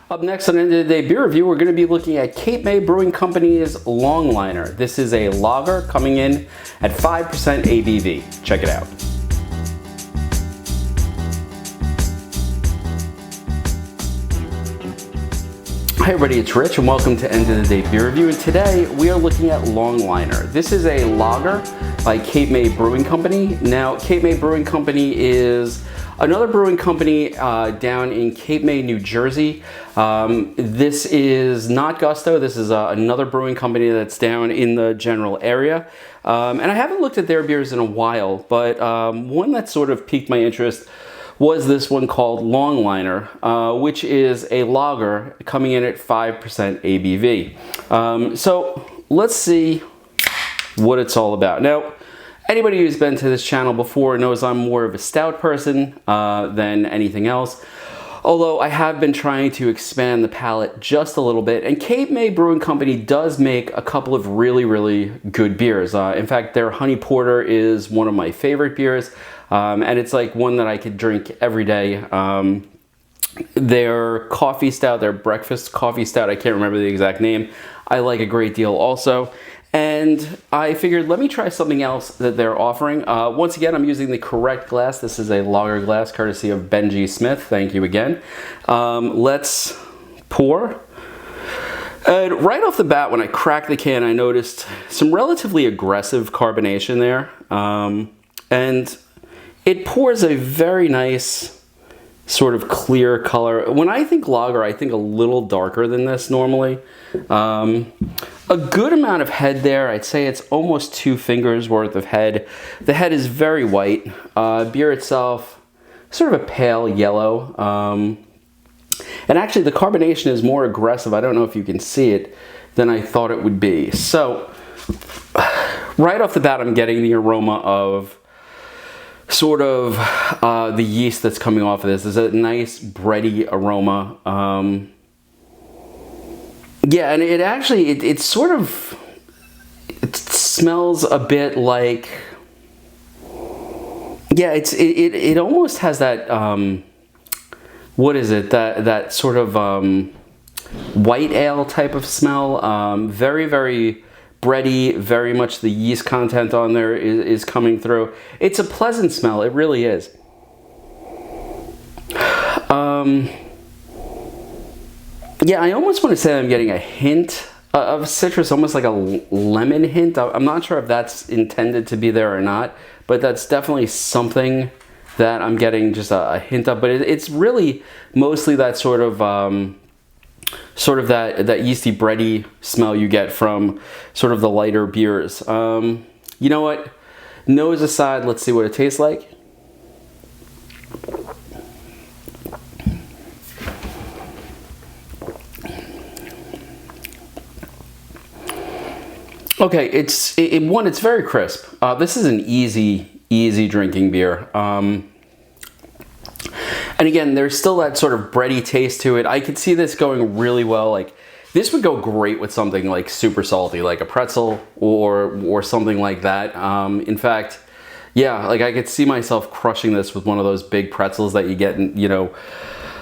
Up next on End of the Day Beer Review, we're going to be looking at Cape May Brewing Company's Longliner. This is a lager coming in at 5% ABV. Check it out. Hi everybody, it's Rich and welcome to End of the Day Beer Review, and today we are looking at Longliner. This is a lager by Cape May Brewing Company. Now, Cape May Brewing Company is another brewing company down in Cape May, New Jersey. This is not Gusto. This is another brewing company that's down in the general area. And I haven't looked at their beers in a while, but one that sort of piqued my interest was this one called Longliner, which is a lager coming in at 5% ABV. So let's see what it's all about. Now, anybody who's been to this channel before knows I'm more of a stout person than anything else. Although I have been trying to expand the palate just a little bit, and Cape May Brewing Company does make a couple of really good beers. In fact, their honey porter is one of my favorite beers, and it's like one that I could drink every day. Their coffee stout, their breakfast coffee stout, I can't remember the exact name, I like a great deal also. And I figured, let me try something else that they're offering. Once again, I'm using the correct glass. This is a lager glass, courtesy of Benji Smith. Thank you again. Let's pour. And right off the bat, when I cracked the can, I noticed some relatively aggressive carbonation there. And it pours a very nice sort of clear color. When I think lager, I think a little darker than this normally. A good amount of head there. I'd say it's almost 2 fingers worth of head. The head is very white. Beer itself, sort of a pale yellow. And actually the carbonation is more aggressive, I don't know if you can see it, than I thought it would be. So, right off the bat, I'm getting the aroma of sort of the yeast that's coming off of this. There's a nice bready aroma. Yeah, and it actually, it sort of, it smells a bit like, yeah, it almost has that, what is it, that sort of white ale type of smell. Very bready, very much the yeast content on there is coming through. It's a pleasant smell, it really is. Yeah, I almost want to say I'm getting a hint of citrus, almost like a lemon hint. I'm not sure if that's intended to be there or not, but that's definitely something that I'm getting just a hint of. But it's really mostly that sort of that yeasty, bready smell you get from sort of the lighter beers. You know what? Nose aside, let's see what it tastes like. Okay, it's very crisp. This is an easy drinking beer. And again, there's still that sort of bready taste to it. I could see this going really well. Like, this would go great with something like super salty, like a pretzel or something like that. In fact, yeah, like I could see myself crushing this with one of those big pretzels that you get, you know,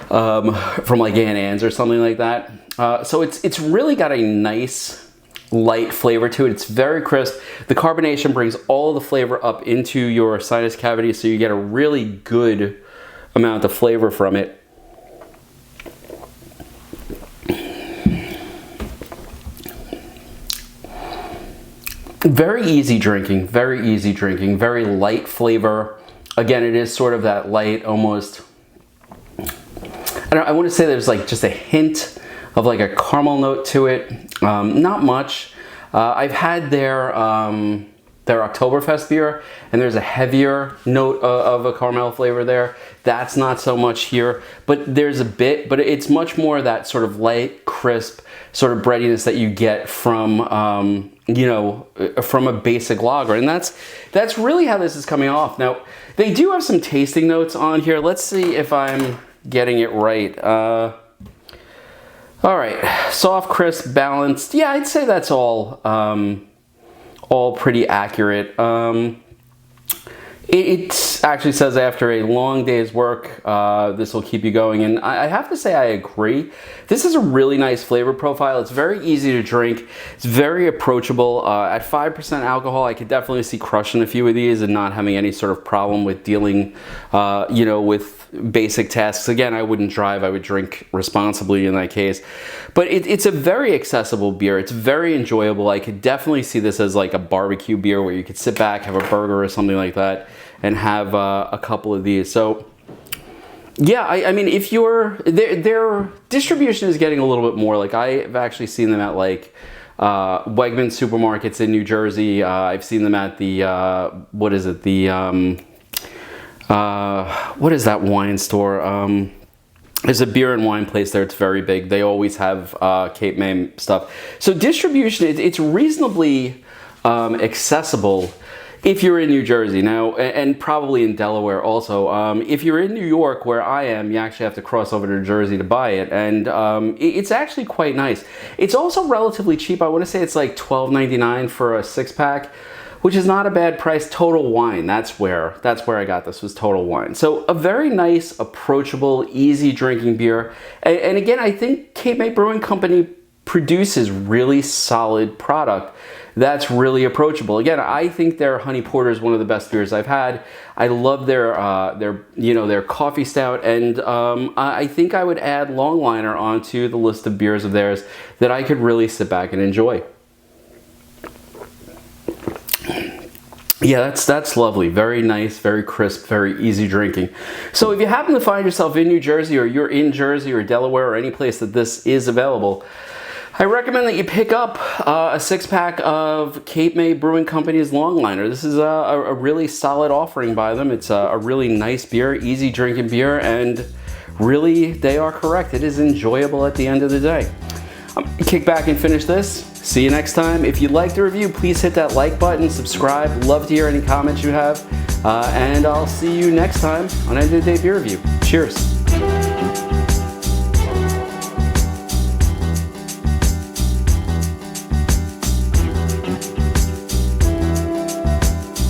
from like Aunt Anne's or something like that. So it's really got a nice light flavor to it. It's very crisp. The carbonation brings all the flavor up into your sinus cavity, so you get a really good amount of flavor from it. Very easy drinking, very light flavor. Again, it is sort of that light, almost, I want to say there's like just a hint of like a caramel note to it. Not much. I've had their Oktoberfest beer, and there's a heavier note of a caramel flavor there. That's not so much here, but there's a bit, but it's much more that sort of light, crisp sort of breadiness that you get from, you know, from a basic lager. And that's really how this is coming off. Now, they do have some tasting notes on here. Let's see if I'm getting it right. All right, soft, crisp, balanced. Yeah, I'd say that's all pretty accurate. It's actually says after a long day's work, this will keep you going. And I have to say I agree. This is a really nice flavor profile. It's very easy to drink. It's very approachable. At 5% alcohol, I could definitely see crushing a few of these and not having any sort of problem with dealing, you know, with basic tasks. Again, I wouldn't drive. I would drink responsibly in that case. But it's a very accessible beer. It's very enjoyable. I could definitely see this as like a barbecue beer where you could sit back, have a burger or something like that, and have a couple of these. So yeah, I mean, if you're, their distribution is getting a little bit more. Like I've actually seen them at like Wegmans supermarkets in New Jersey. I've seen them at the, what is it? The, what is that wine store? There's a beer and wine place there. It's very big. They always have Cape May stuff. So distribution, it's reasonably accessible if you're in New Jersey now, and probably in Delaware also. If you're in New York, where I am, you actually have to cross over to New Jersey to buy it, and it's actually quite nice. It's also relatively cheap. I want to say it's like $12.99 for a 6-pack, which is not a bad price. Total Wine, that's where I got this, was Total Wine. So a very nice, approachable, easy drinking beer. And again, I think Cape May Brewing Company produces really solid product that's really approachable. Again, I think their honey porter is one of the best beers I've had. I love their coffee stout, and I think I would add Longliner onto the list of beers of theirs that I could really sit back and enjoy. Yeah, that's lovely. Very nice, very crisp, very easy drinking. So if you happen to find yourself in New Jersey, or you're in Jersey or Delaware or any place that this is available, I recommend that you pick up a 6-pack of Cape May Brewing Company's Longliner. This is a really solid offering by them. It's a really nice beer, easy drinking beer, and really, they are correct. It is enjoyable at the end of the day. Kick back and finish this. See you next time. If you liked the review, please hit that like button, subscribe. Love to hear any comments you have. And I'll see you next time on End of the Day Beer Review. Cheers.